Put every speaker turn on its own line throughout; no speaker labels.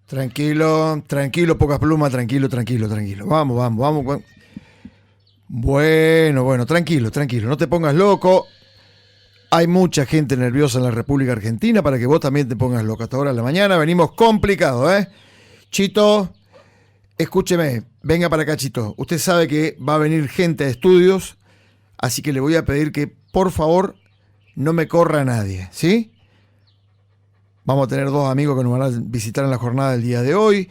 Tranquilo, tranquilo, pocas plumas, tranquilo, tranquilo, tranquilo. Vamos, vamos, vamos. Bueno, bueno, tranquilo, tranquilo, no te pongas loco. Hay mucha gente nerviosa en la República Argentina para que vos también te pongas loco. Hasta ahora de la mañana venimos complicados, ¿eh? Chito, escúcheme, venga para acá, Chito. Usted sabe que va a venir gente a estudios, así que le voy a pedir que, por favor, no me corra a nadie, ¿sí? Vamos a tener dos amigos que nos van a visitar en la jornada del día de hoy.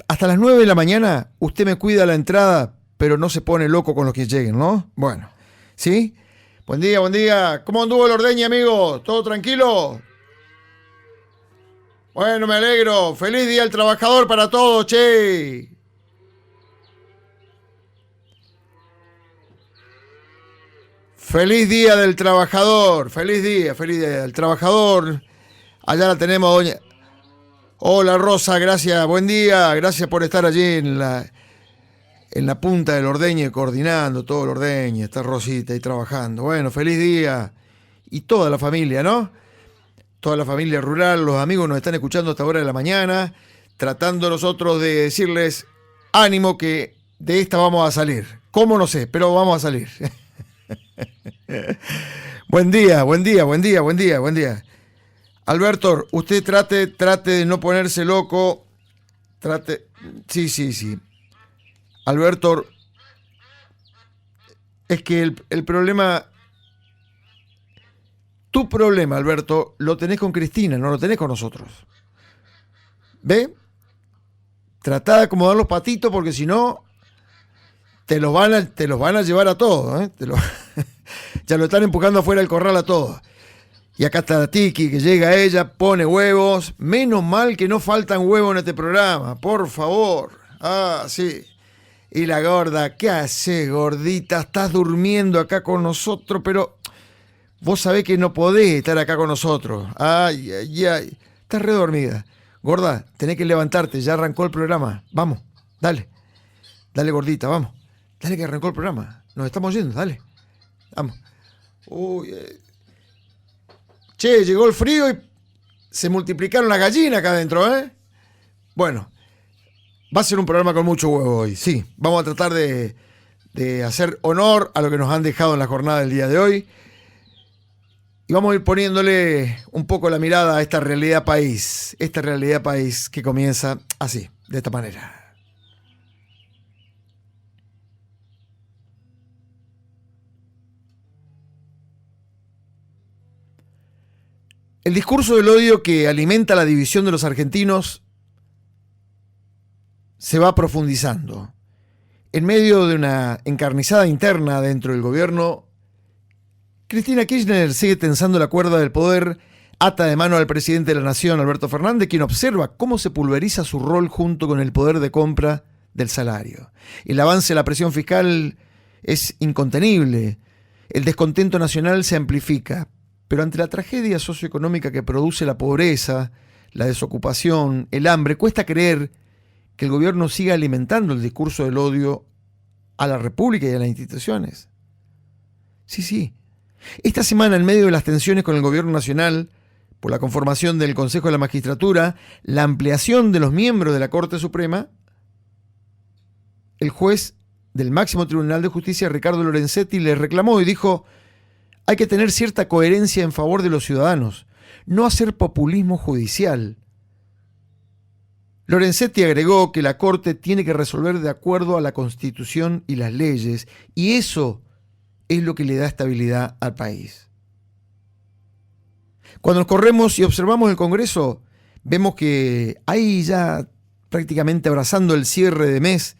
Hasta las 9 de la mañana, usted me cuida la entrada, pero no se pone loco con los que lleguen, ¿no? Bueno, ¿sí? Buen día, buen día. ¿Cómo anduvo el ordeño, amigo? ¿Todo tranquilo? Bueno, me alegro. Feliz día al trabajador para todos, che. Feliz día del trabajador. Feliz día del trabajador. Allá la tenemos, doña. Hola, Rosa, gracias. Buen día. Gracias por estar allí en la punta del ordeño, coordinando todo el ordeño. Está Rosita ahí trabajando. Bueno, feliz día. Y toda la familia, ¿no? Toda la familia rural, los amigos nos están escuchando hasta hora de la mañana, tratando nosotros de decirles ánimo que de esta vamos a salir. ¿Cómo? No sé, pero vamos a salir. Buen día, buen día, buen día, buen día, buen día. Alberto, usted trate de no ponerse loco. Sí. Alberto, es que el problema, tu problema, Alberto, lo tenés con Cristina, no lo tenés con nosotros. ¿Ve? Tratá de acomodar los patitos porque si no, te los van a llevar a todos, ¿eh? Ya lo están empujando afuera del corral a todos. Y acá está la Tiki, que llega ella, pone huevos. Menos mal que no faltan huevos en este programa, por favor. Ah, sí. Y la gorda, ¿qué haces, gordita? Estás durmiendo acá con nosotros, pero vos sabés que no podés estar acá con nosotros. Ay, ay, ay. Estás redormida. Gorda, tenés que levantarte, ya arrancó el programa. Vamos, dale. Dale, gordita, vamos. Dale que arrancó el programa. Nos estamos yendo, dale. Vamos. Uy, Che, llegó el frío y se multiplicaron las gallinas acá adentro, ¿eh? Bueno, va a ser un programa con mucho huevo hoy, sí. Vamos a tratar de hacer honor a lo que nos han dejado en la jornada del día de hoy. Y vamos a ir poniéndole un poco la mirada a esta realidad país que comienza así, de esta manera. El discurso del odio que alimenta la división de los argentinos se va profundizando. En medio de una encarnizada interna dentro del gobierno, Cristina Kirchner sigue tensando la cuerda del poder, ata de mano al presidente de la Nación, Alberto Fernández, quien observa cómo se pulveriza su rol junto con el poder de compra del salario. El avance de la presión fiscal es incontenible. El descontento nacional se amplifica. Pero ante la tragedia socioeconómica que produce la pobreza, la desocupación, el hambre, cuesta creer que el gobierno siga alimentando el discurso del odio a la República y a las instituciones. Sí. Esta semana, en medio de las tensiones con el gobierno nacional, por la conformación del Consejo de la Magistratura, la ampliación de los miembros de la Corte Suprema, el juez del máximo Tribunal de Justicia, Ricardo Lorenzetti, le reclamó y dijo: hay que tener cierta coherencia en favor de los ciudadanos, no hacer populismo judicial. Lorenzetti agregó que la Corte tiene que resolver de acuerdo a la Constitución y las leyes, y eso es lo que le da estabilidad al país. Cuando nos corremos y observamos el Congreso, vemos que ahí ya prácticamente abrazando el cierre de mes,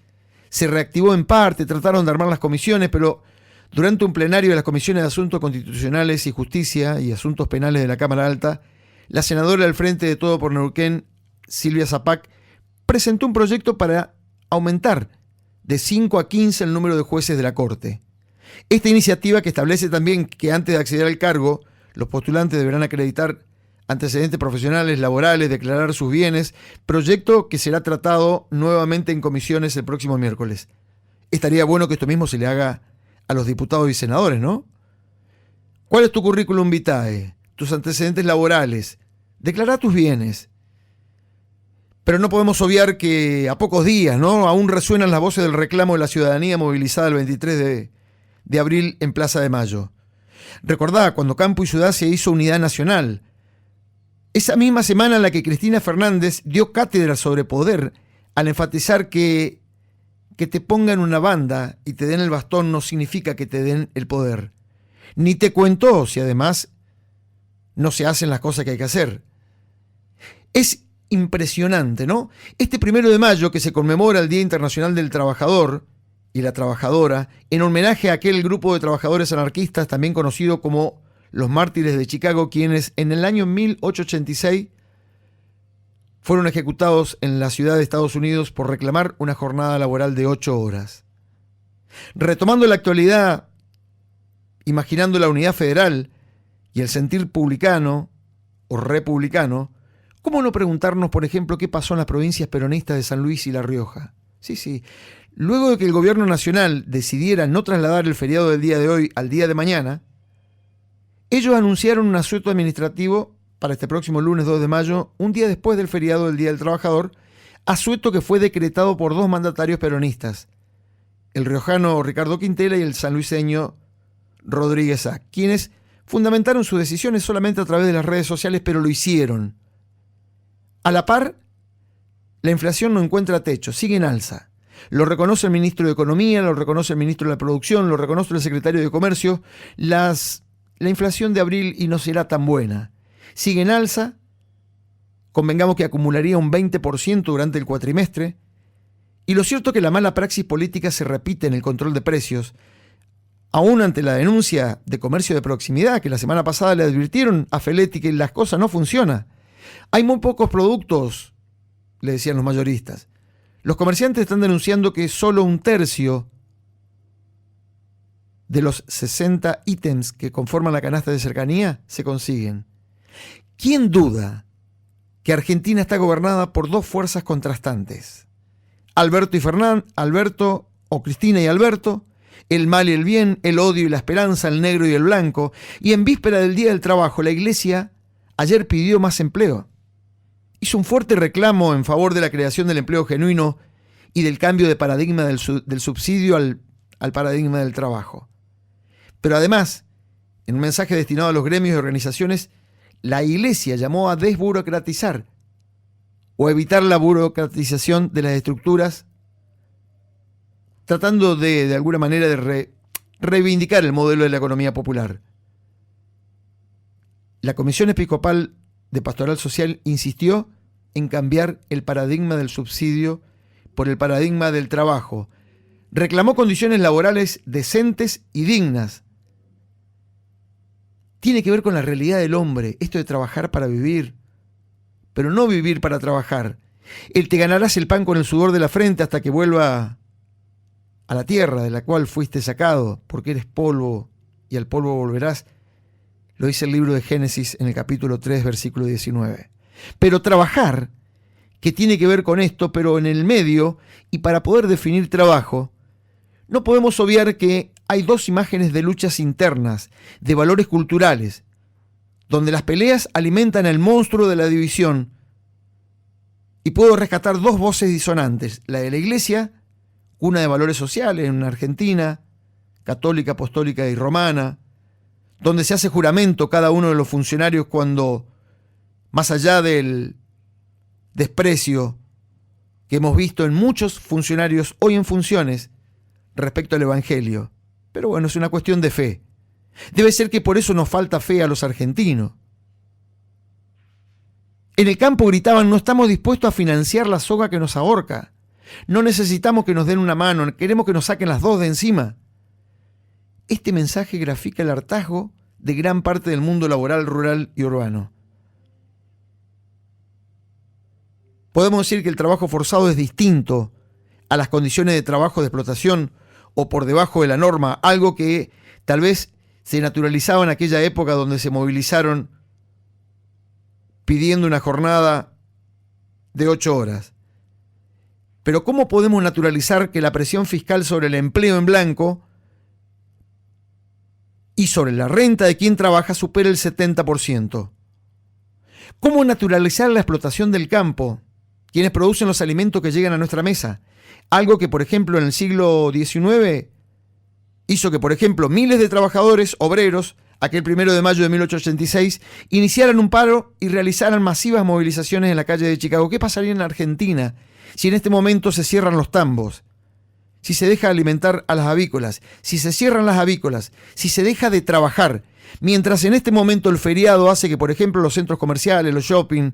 se reactivó en parte, trataron de armar las comisiones, pero durante un plenario de las Comisiones de Asuntos Constitucionales y Justicia y Asuntos Penales de la Cámara Alta, la senadora del Frente de Todo por Neuquén, Silvia Zapac, presentó un proyecto para aumentar de 5 a 15 el número de jueces de la Corte. Esta iniciativa, que establece también que antes de acceder al cargo, los postulantes deberán acreditar antecedentes profesionales, laborales, declarar sus bienes, proyecto que será tratado nuevamente en comisiones el próximo miércoles. Estaría bueno que esto mismo se le haga a los diputados y senadores, ¿no? ¿Cuál es tu currículum vitae? Tus antecedentes laborales. Declará tus bienes. Pero no podemos obviar que a pocos días, ¿no?, aún resuenan las voces del reclamo de la ciudadanía movilizada el 23 de abril en Plaza de Mayo. Recordá cuando Campo y Ciudad se hizo unidad nacional. Esa misma semana en la que Cristina Fernández dio cátedra sobre poder al enfatizar que te pongan una banda y te den el bastón no significa que te den el poder. Ni te cuento si además no se hacen las cosas que hay que hacer. Es impresionante, ¿no? Este 1 de mayo, que se conmemora el Día Internacional del Trabajador y la Trabajadora, en homenaje a aquel grupo de trabajadores anarquistas, también conocido como los Mártires de Chicago, quienes en el año 1886 fueron ejecutados en la ciudad de Estados Unidos por reclamar una jornada laboral de 8 horas. Retomando la actualidad, imaginando la unidad federal y el sentir publicano o republicano, ¿cómo no preguntarnos, por ejemplo, qué pasó en las provincias peronistas de San Luis y La Rioja? Sí. Luego de que el gobierno nacional decidiera no trasladar el feriado del día de hoy al día de mañana, ellos anunciaron un asueto administrativo para este próximo lunes 2 de mayo, un día después del feriado del Día del Trabajador, asueto que fue decretado por dos mandatarios peronistas, el riojano Ricardo Quintela y el sanluiseño Rodríguez A., quienes fundamentaron sus decisiones solamente a través de las redes sociales, pero lo hicieron. A la par, la inflación no encuentra techo, sigue en alza. Lo reconoce el ministro de Economía, lo reconoce el ministro de la Producción, lo reconoce el secretario de Comercio. La inflación de abril y no será tan buena. Sigue en alza, convengamos que acumularía un 20% durante el cuatrimestre, y lo cierto es que la mala praxis política se repite en el control de precios, aún ante la denuncia de comercio de proximidad, que la semana pasada le advirtieron a Feletti que las cosas no funcionan. Hay muy pocos productos, le decían los mayoristas. Los comerciantes están denunciando que solo un tercio de los 60 ítems que conforman la canasta de cercanía se consiguen. ¿Quién duda que Argentina está gobernada por dos fuerzas contrastantes? Alberto y Fernán, Alberto o Cristina y Alberto, el mal y el bien, el odio y la esperanza, el negro y el blanco. Y en víspera del Día del Trabajo, la Iglesia ayer pidió más empleo. Hizo un fuerte reclamo en favor de la creación del empleo genuino y del cambio de paradigma del subsidio al paradigma del trabajo. Pero además, en un mensaje destinado a los gremios y organizaciones, la Iglesia llamó a desburocratizar o evitar la burocratización de las estructuras, tratando de alguna manera de reivindicar el modelo de la economía popular. La Comisión Episcopal de Pastoral Social insistió en cambiar el paradigma del subsidio por el paradigma del trabajo. Reclamó condiciones laborales decentes y dignas. Tiene que ver con la realidad del hombre, esto de trabajar para vivir, pero no vivir para trabajar. El te ganarás el pan con el sudor de la frente hasta que vuelva a la tierra de la cual fuiste sacado, porque eres polvo y al polvo volverás. Lo dice el libro de Génesis en el capítulo 3, versículo 19. Pero trabajar, que tiene que ver con esto, pero en el medio, y para poder definir trabajo, no podemos obviar que hay dos imágenes de luchas internas, de valores culturales, donde las peleas alimentan el monstruo de la división. Y puedo rescatar dos voces disonantes, la de la Iglesia, cuna de valores sociales en Argentina, católica, apostólica y romana, donde se hace juramento cada uno de los funcionarios cuando, más allá del desprecio que hemos visto en muchos funcionarios hoy en funciones respecto al Evangelio, pero bueno, es una cuestión de fe. Debe ser que por eso nos falta fe a los argentinos. En el campo gritaban: no estamos dispuestos a financiar la soga que nos ahorca. No necesitamos que nos den una mano, queremos que nos saquen las dos de encima. Este mensaje grafica el hartazgo de gran parte del mundo laboral, rural y urbano. Podemos decir que el trabajo forzado es distinto a las condiciones de trabajo de explotación o por debajo de la norma, algo que tal vez se naturalizaba en aquella época donde se movilizaron pidiendo una jornada de 8 horas. Pero ¿cómo podemos naturalizar que la presión fiscal sobre el empleo en blanco y sobre la renta de quien trabaja supere el 70%? ¿Cómo naturalizar la explotación del campo? Quienes producen los alimentos que llegan a nuestra mesa. Algo que, por ejemplo, en el siglo XIX hizo que, por ejemplo, miles de trabajadores, obreros, aquel 1 de mayo de 1886, iniciaran un paro y realizaran masivas movilizaciones en la calle de Chicago. ¿Qué pasaría en Argentina si en este momento se cierran los tambos? Si se deja alimentar a las avícolas, si se cierran las avícolas, si se deja de trabajar, mientras en este momento el feriado hace que, por ejemplo, los centros comerciales, los shopping,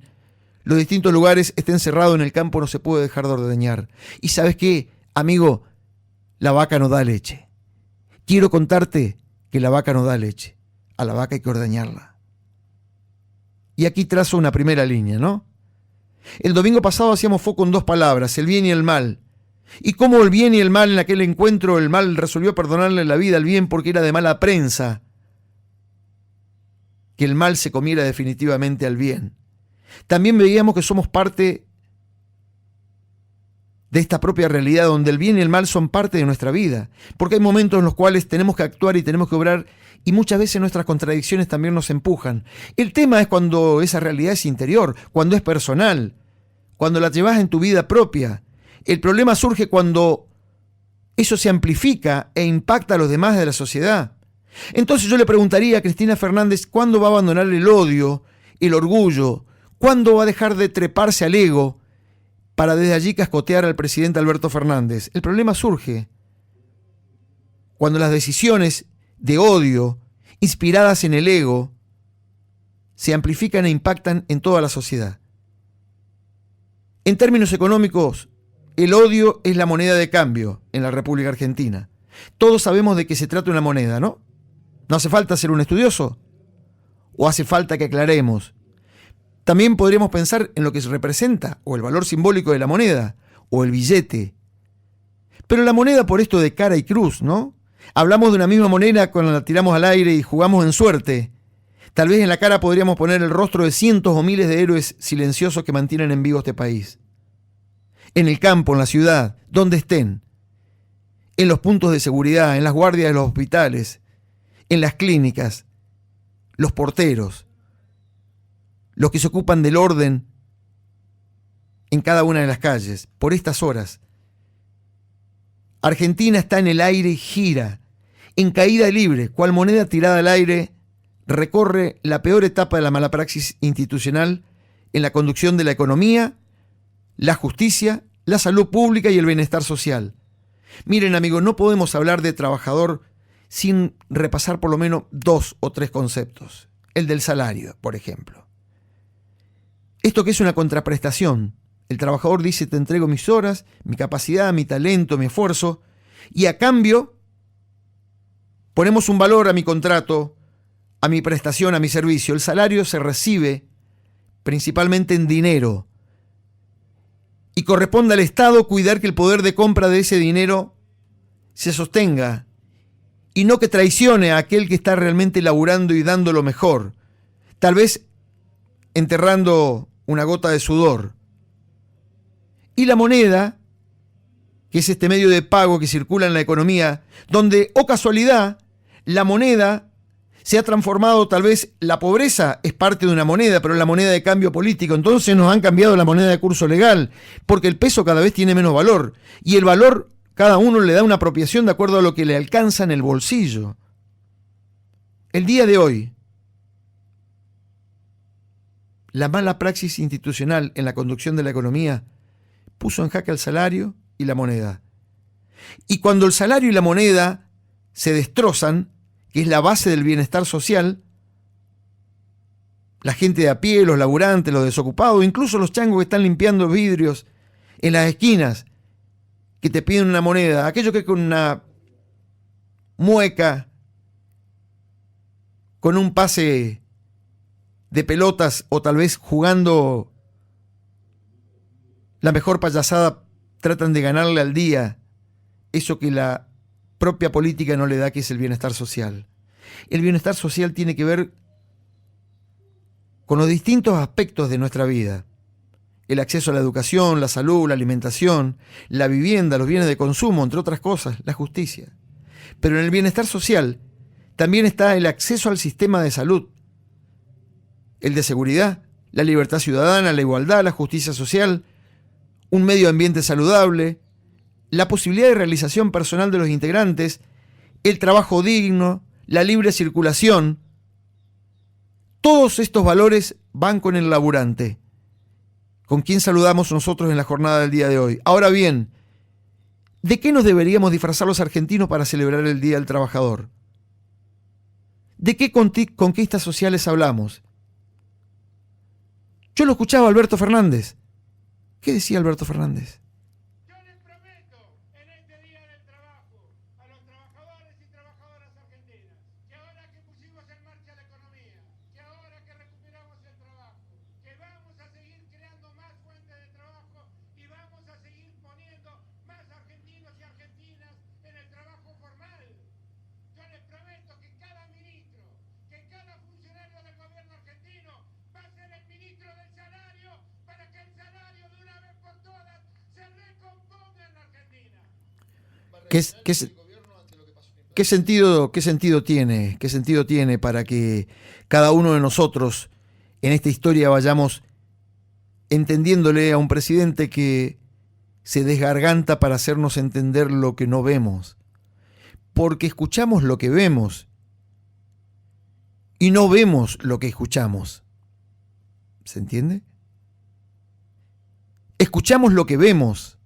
los distintos lugares estén cerrados, en el campo no se puede dejar de ordeñar. Y ¿sabes qué, amigo? La vaca no da leche. Quiero contarte que la vaca no da leche. A la vaca hay que ordeñarla. Y aquí trazo una primera línea, ¿no? El domingo pasado hacíamos foco en dos palabras, el bien y el mal. Y cómo el bien y el mal, en aquel encuentro, el mal resolvió perdonarle la vida al bien porque era de mala prensa que el mal se comiera definitivamente al bien. También veíamos que somos parte de esta propia realidad donde el bien y el mal son parte de nuestra vida, porque hay momentos en los cuales tenemos que actuar y tenemos que obrar, y muchas veces nuestras contradicciones también nos empujan. El tema es cuando esa realidad es interior, cuando es personal, cuando la llevas en tu vida propia. El problema surge cuando eso se amplifica e impacta a los demás de la sociedad. Entonces yo le preguntaría a Cristina Fernández, ¿cuándo va a abandonar el odio, el orgullo? ¿Cuándo va a dejar de treparse al ego para desde allí cascotear al presidente Alberto Fernández? El problema surge cuando las decisiones de odio, inspiradas en el ego, se amplifican e impactan en toda la sociedad. En términos económicos, el odio es la moneda de cambio en la República Argentina. Todos sabemos de qué se trata una moneda, ¿no? ¿No hace falta ser un estudioso? ¿O hace falta que aclaremos? También podríamos pensar en lo que se representa, o el valor simbólico de la moneda, o el billete. Pero la moneda, por esto de cara y cruz, ¿no? Hablamos de una misma moneda cuando la tiramos al aire y jugamos en suerte. Tal vez en la cara podríamos poner el rostro de cientos o miles de héroes silenciosos que mantienen en vivo este país. En el campo, en la ciudad, donde estén. En los puntos de seguridad, en las guardias de los hospitales, en las clínicas, los porteros, los que se ocupan del orden en cada una de las calles, por estas horas. Argentina está en el aire, gira, en caída libre, cual moneda tirada al aire, recorre la peor etapa de la mala praxis institucional en la conducción de la economía, la justicia, la salud pública y el bienestar social. Miren, amigos, no podemos hablar de trabajador sin repasar por lo menos 2 o 3 conceptos. El del salario, por ejemplo. Esto que es una contraprestación. El trabajador dice, te entrego mis horas, mi capacidad, mi talento, mi esfuerzo, y a cambio ponemos un valor a mi contrato, a mi prestación, a mi servicio. El salario se recibe principalmente en dinero, y corresponde al Estado cuidar que el poder de compra de ese dinero se sostenga, y no que traicione a aquel que está realmente laburando y dando lo mejor, tal vez enterrando una gota de sudor. Y la moneda, que es este medio de pago que circula en la economía, donde, oh casualidad, la moneda se ha transformado, tal vez la pobreza es parte de una moneda, pero es la moneda de cambio político. Entonces nos han cambiado la moneda de curso legal, porque el peso cada vez tiene menos valor, y el valor cada uno le da una apropiación de acuerdo a lo que le alcanza en el bolsillo. El día de hoy, la mala praxis institucional en la conducción de la economía puso en jaque el salario y la moneda. Y cuando el salario y la moneda se destrozan, que es la base del bienestar social, la gente de a pie, los laburantes, los desocupados, incluso los changos que están limpiando vidrios en las esquinas, que te piden una moneda, aquellos que con una mueca, con un pase de pelotas o tal vez jugando la mejor payasada, tratan de ganarle al día eso que la propia política no le da, que es el bienestar social. El bienestar social tiene que ver con los distintos aspectos de nuestra vida. El acceso a la educación, la salud, la alimentación, la vivienda, los bienes de consumo, entre otras cosas, la justicia. Pero en el bienestar social también está el acceso al sistema de salud, el de seguridad, la libertad ciudadana, la igualdad, la justicia social, un medio ambiente saludable, la posibilidad de realización personal de los integrantes, el trabajo digno, la libre circulación. Todos estos valores van con el laburante, con quien saludamos nosotros en la jornada del día de hoy. Ahora bien, ¿de qué nos deberíamos disfrazar los argentinos para celebrar el Día del Trabajador? ¿De qué conquistas sociales hablamos? Yo lo escuchaba a Alberto Fernández. ¿Qué decía Alberto Fernández?
Yo les prometo en este Día del Trabajo a los trabajadores y trabajadoras argentinas que ahora que pusimos en marcha la economía, que ahora que recuperamos el trabajo, que vamos a seguir creando más fuentes de trabajo y vamos a seguir poniendo más argentinos y argentinas en el trabajo formal. Yo les prometo que cada ministro, que cada funcionario del gobierno argentino va a ser el ministro del salario para que el salario de una vez por todas se recomponga en la Argentina.
¿Qué sentido tiene para que cada uno de nosotros en esta historia vayamos entendiéndole a un presidente que se desgarganta para hacernos entender lo que no vemos? Porque escuchamos lo que vemos y no vemos lo que escuchamos. ¿Se entiende? Escuchamos lo que vemos,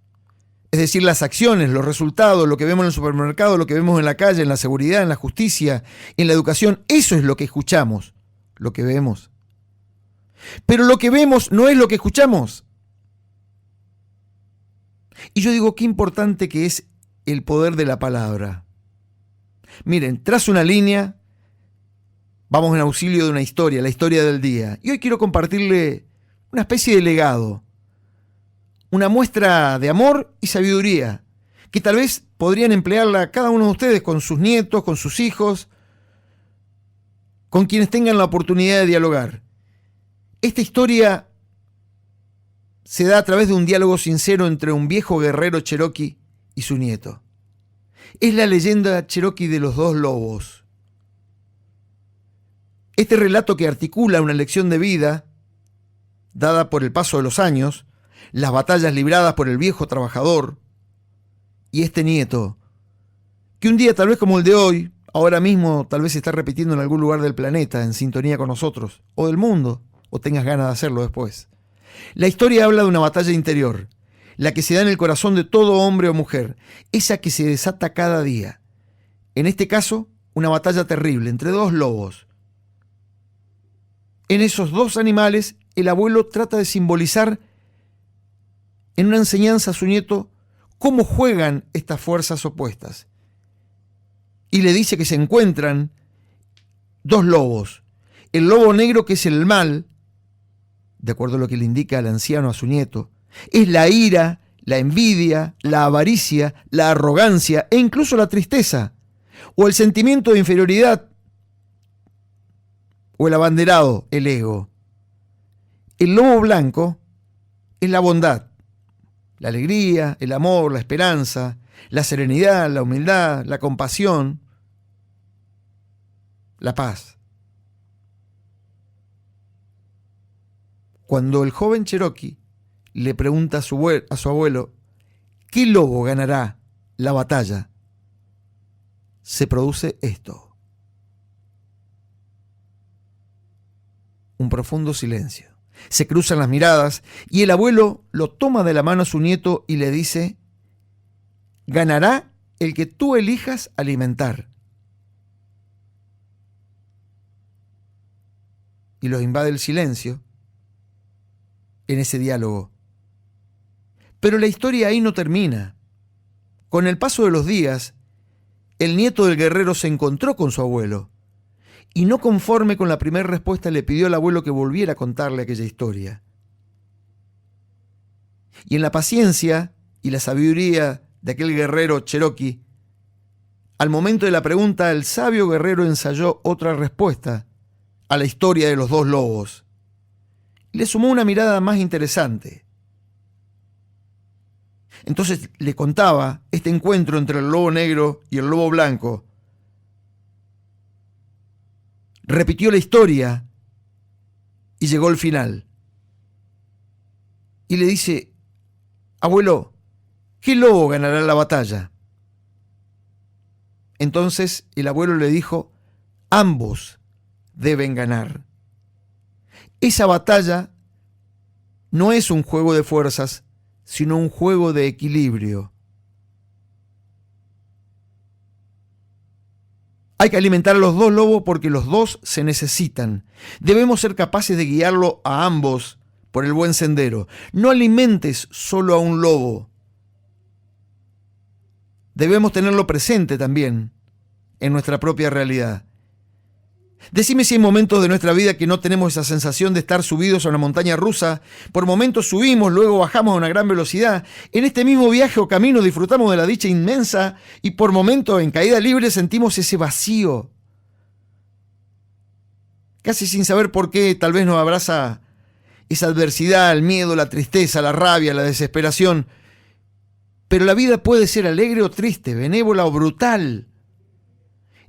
es decir, las acciones, los resultados, lo que vemos en el supermercado, lo que vemos en la calle, en la seguridad, en la justicia, en la educación. Eso es lo que escuchamos, lo que vemos. Pero lo que vemos no es lo que escuchamos. Y yo digo, qué importante que es el poder de la palabra. Miren, trazo una línea, vamos en auxilio de una historia, la historia del día. Y hoy quiero compartirle una especie de legado, una muestra de amor y sabiduría, que tal vez podrían emplearla cada uno de ustedes con sus nietos, con sus hijos, con quienes tengan la oportunidad de dialogar. Esta historia se da a través de un diálogo sincero entre un viejo guerrero cherokee y su nieto. Es la leyenda cherokee de los dos lobos. Este relato que articula una lección de vida, dada por el paso de los años, las batallas libradas por el viejo trabajador, y este nieto, que un día tal vez como el de hoy, ahora mismo tal vez se está repitiendo en algún lugar del planeta, en sintonía con nosotros, o del mundo, o tengas ganas de hacerlo después. La historia habla de una batalla interior, la que se da en el corazón de todo hombre o mujer, esa que se desata cada día. En este caso, una batalla terrible entre dos lobos. En esos dos animales, el abuelo trata de simbolizar en una enseñanza a su nieto cómo juegan estas fuerzas opuestas. Y le dice que se encuentran dos lobos. El lobo negro, que es el mal, de acuerdo a lo que le indica el anciano a su nieto, es la ira, la envidia, la avaricia, la arrogancia e incluso la tristeza, o el sentimiento de inferioridad, o el abanderado, el ego. El lobo blanco es la bondad, la alegría, el amor, la esperanza, la serenidad, la humildad, la compasión, la paz. Cuando el joven cherokee le pregunta a su abuelo, ¿qué lobo ganará la batalla?, se produce esto. Un profundo silencio. Se cruzan las miradas y el abuelo lo toma de la mano a su nieto y le dice: ganará el que tú elijas alimentar. Y los invade el silencio en ese diálogo. Pero la historia ahí no termina. Con el paso de los días, el nieto del guerrero se encontró con su abuelo y, no conforme con la primera respuesta, le pidió al abuelo que volviera a contarle aquella historia. Y en la paciencia y la sabiduría de aquel guerrero cherokee, al momento de la pregunta, el sabio guerrero ensayó otra respuesta a la historia de los dos lobos. Le sumó una mirada más interesante. Entonces le contaba este encuentro entre el lobo negro y el lobo blanco. Repitió la historia y llegó al final. y le dice: abuelo, ¿qué lobo ganará la batalla? Entonces el abuelo le dijo: ambos deben ganar. Esa batalla no es un juego de fuerzas, sino un juego de equilibrio. Hay que alimentar a los dos lobos porque los dos se necesitan. Debemos ser capaces de guiarlo a ambos por el buen sendero. No alimentes solo a un lobo. Debemos tenerlo presente también en nuestra propia realidad. Decime si hay momentos de nuestra vida que no tenemos esa sensación de estar subidos a una montaña rusa. Por momentos subimos, luego bajamos a una gran velocidad. En este mismo viaje o camino disfrutamos de la dicha inmensa y por momentos en caída libre sentimos ese vacío. Casi sin saber por qué, tal vez nos abraza esa adversidad, el miedo, la tristeza, la rabia, la desesperación. Pero la vida puede ser alegre o triste, benévola o brutal.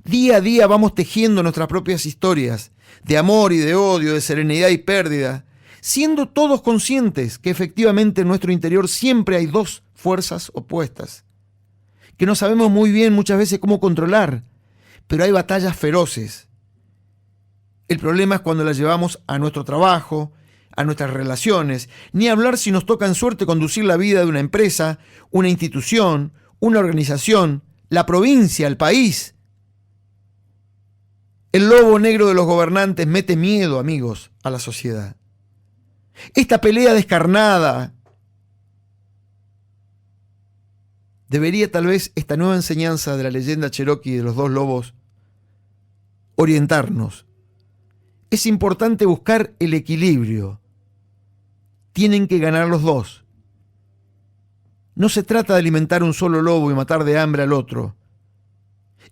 Día a día vamos tejiendo nuestras propias historias de amor y de odio, de serenidad y pérdida, siendo todos conscientes que efectivamente en nuestro interior siempre hay dos fuerzas opuestas, que no sabemos muy bien muchas veces cómo controlar, pero hay batallas feroces. El problema es cuando las llevamos a nuestro trabajo, a nuestras relaciones, ni hablar si nos toca en suerte conducir la vida de una empresa, una institución, una organización, la provincia, el país. El lobo negro de los gobernantes mete miedo, amigos, a la sociedad. Esta pelea descarnada debería tal vez esta nueva enseñanza de la leyenda cherokee de los dos lobos orientarnos. Es importante buscar el equilibrio. Tienen que ganar los dos. No se trata de alimentar un solo lobo y matar de hambre al otro.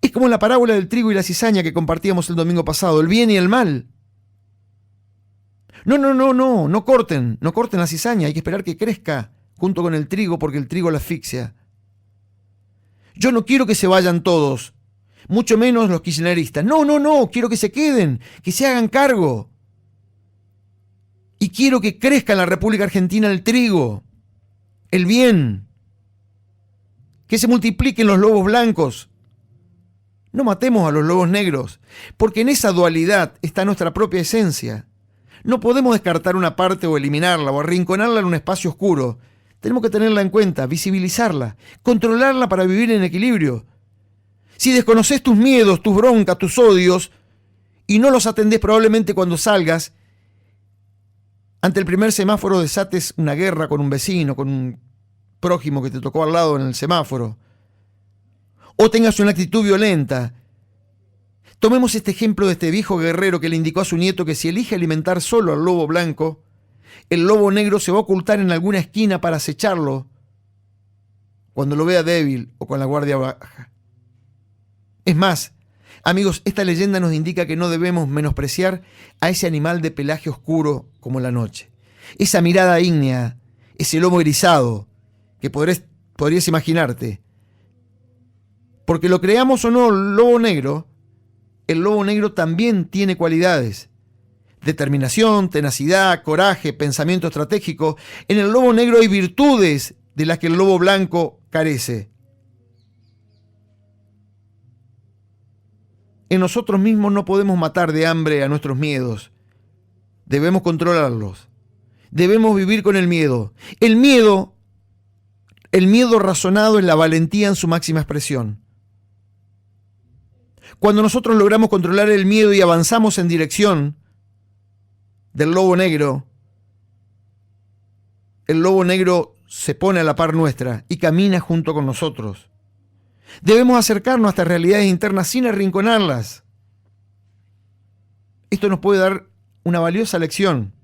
Es como la parábola del trigo y la cizaña que compartíamos el domingo pasado, el bien y el mal. No corten la cizaña, hay que esperar que crezca junto con el trigo porque el trigo la asfixia. Yo no quiero que se vayan todos, mucho menos los kirchneristas. No, quiero que se queden, que se hagan cargo. Y quiero que crezca en la República Argentina el trigo, el bien, que se multipliquen los lobos blancos. No matemos a los lobos negros, porque en esa dualidad está nuestra propia esencia. No podemos descartar una parte o eliminarla o arrinconarla en un espacio oscuro. Tenemos que tenerla en cuenta, visibilizarla, controlarla para vivir en equilibrio. Si desconoces tus miedos, tus broncas, tus odios, y no los atendés probablemente cuando salgas, ante el primer semáforo desates una guerra con un vecino, con un prójimo que te tocó al lado en el semáforo, o tengas una actitud violenta. Tomemos este ejemplo de este viejo guerrero que le indicó a su nieto que si elige alimentar solo al lobo blanco, el lobo negro se va a ocultar en alguna esquina para acecharlo cuando lo vea débil o con la guardia baja. Es más, amigos, esta leyenda nos indica que no debemos menospreciar a ese animal de pelaje oscuro como la noche. Esa mirada ígnea, ese lomo erizado que podrías imaginarte. Porque lo creamos o no, el lobo negro también tiene cualidades. Determinación, tenacidad, coraje, pensamiento estratégico. En el lobo negro hay virtudes de las que el lobo blanco carece. En nosotros mismos no podemos matar de hambre a nuestros miedos. Debemos controlarlos. Debemos vivir con el miedo. El miedo razonado es la valentía en su máxima expresión. Cuando nosotros logramos controlar el miedo y avanzamos en dirección del lobo negro, el lobo negro se pone a la par nuestra y camina junto con nosotros. Debemos acercarnos a estas realidades internas sin arrinconarlas. Esto nos puede dar una valiosa lección.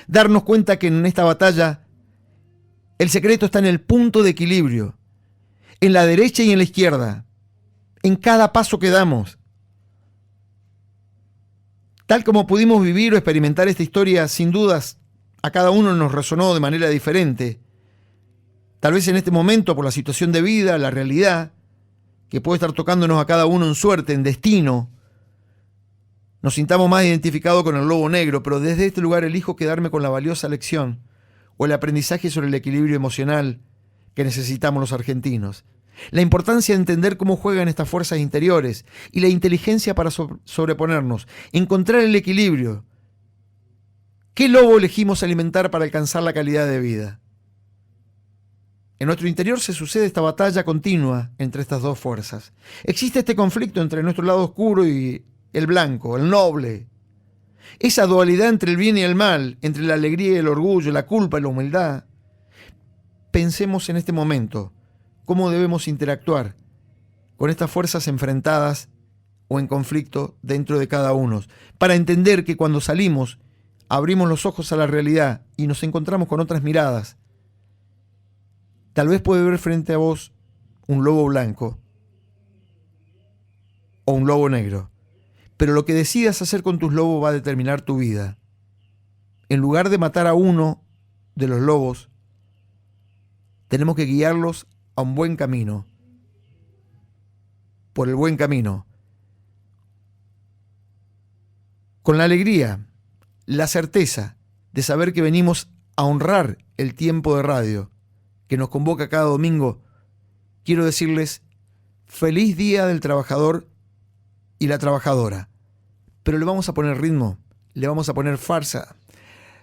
Darnos cuenta que en esta batalla el secreto está en el punto de equilibrio, en la derecha y en la izquierda, en cada paso que damos. Tal como pudimos vivir o experimentar esta historia, sin dudas, a cada uno nos resonó de manera diferente. Tal vez en este momento, por la situación de vida, la realidad, que puede estar tocándonos a cada uno en suerte, en destino, nos sintamos más identificados con el lobo negro, pero desde este lugar elijo quedarme con la valiosa lección o o el aprendizaje sobre el equilibrio emocional que necesitamos los argentinos. La importancia de entender cómo juegan estas fuerzas interiores y la inteligencia para sobreponernos, encontrar el equilibrio. ¿Qué lobo elegimos alimentar para alcanzar la calidad de vida? En nuestro interior se sucede esta batalla continua entre estas dos fuerzas. Existe este conflicto entre nuestro lado oscuro y el blanco, el noble. Esa dualidad entre el bien y el mal, entre la alegría y el orgullo, la culpa y la humildad. Pensemos en este momento cómo debemos interactuar con estas fuerzas enfrentadas o en conflicto dentro de cada uno, para entender que cuando salimos, abrimos los ojos a la realidad y nos encontramos con otras miradas. Tal vez puede ver frente a vos un lobo blanco o un lobo negro, pero lo que decidas hacer con tus lobos va a determinar tu vida. En lugar de matar a uno de los lobos, tenemos que guiarlos a un buen camino, por el buen camino, con la alegría, la certeza de saber que venimos a honrar el tiempo de radio que nos convoca cada domingo. Quiero decirles feliz Día del Trabajador y la Trabajadora, pero le vamos a poner ritmo, le vamos a poner farsa,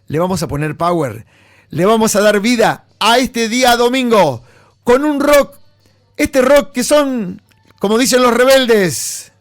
le vamos a poner power, le vamos a dar vida a este día domingo con un rock, este rock que son, como dicen los rebeldes,